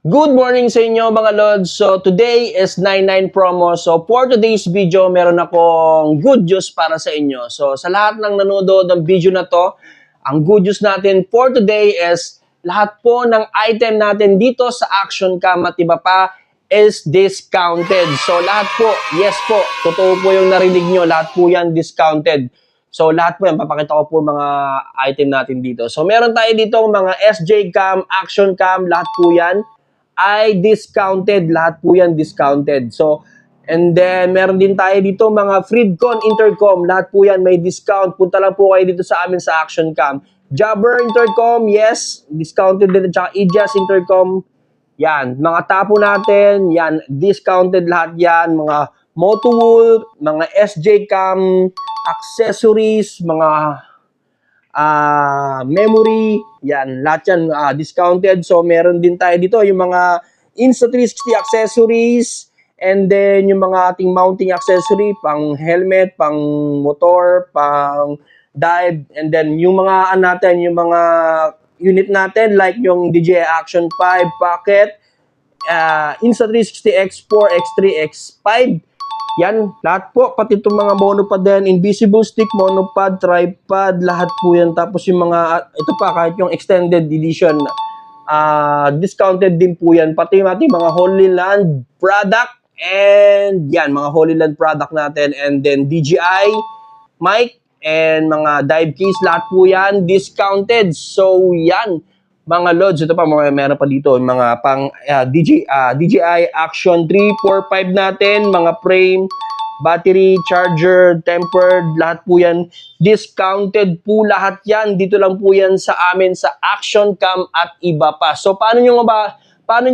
Good morning sa inyo mga Lods. So today is 99 promo. So for today's video, meron akong good news para sa inyo. So sa lahat ng nanonood ng video na to, ang good news natin for today is lahat po ng item natin dito sa Action Cam at iba pa is discounted. So lahat po, yes po, totoo po yung narinig nyo, lahat po yan discounted. So lahat po yan, papakita ko po mga item natin dito. So meron tayo dito mga SJ Cam, Action Cam, lahat po yan ay discounted. Lahat po yan discounted. So, and then, meron din tayo dito mga Freedcon Intercom. Lahat po yan may discount. Punta lang po kayo dito sa amin sa Action Cam. Jabber Intercom, yes, discounted din. Tsaka Ijas Intercom, yan. Mga tapo natin, yan, discounted lahat yan. Mga Motowool, mga SJ Cam, accessories, mga memory, yan, lahat yan discounted. So, meron din tayo dito yung mga Insta360 accessories, and then yung mga ating mounting accessory, pang helmet, pang motor, pang dive, and then yung mga natin, yung mga unit natin, like yung DJI Action 5 Pocket, Insta360 X4, X3, X5, yan, lahat po, pati itong mga monopod din, invisible stick, monopod, tripod, lahat po yan. Tapos yung mga, ito pa, kahit yung extended edition, discounted din po yan. Pati mga Holy Land product, and yan, mga Holy Land product natin, and then DJI mic, and mga dive case, lahat po yan, discounted. So, yan, mga Lods, ito pa, meron pa dito, mga pang DJI Action 3, 4, 5 natin, mga frame, battery, charger, tempered, lahat po yan, discounted po lahat yan. Dito lang po yan sa amin sa Action Cam at iba pa. So, paano nyo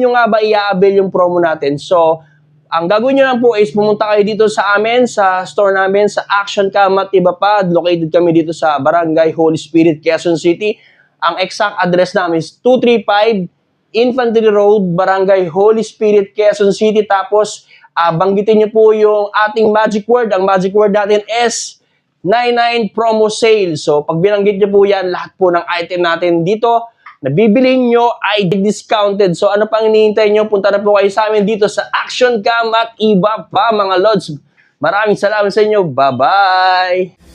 nga ba i-avail yung promo natin? So, ang gagawin nyo lang po is pumunta kayo dito sa amin, sa store namin, sa Action Cam at iba pa. Located kami dito sa Barangay Holy Spirit, Quezon City. Ang exact address namin is 235 Infantry Road, Barangay Holy Spirit, Quezon City. Tapos, banggitin nyo po yung ating magic word. Ang magic word natin is 99 promo sale. So, pag binanggit nyo po yan, lahat po ng item natin dito na bibiling nyo ay discounted. So, ano pang hinihintay nyo? Punta na po kayo sa amin dito sa Action Cam at iba pa, mga Lods. Maraming salamat sa inyo. Bye-bye!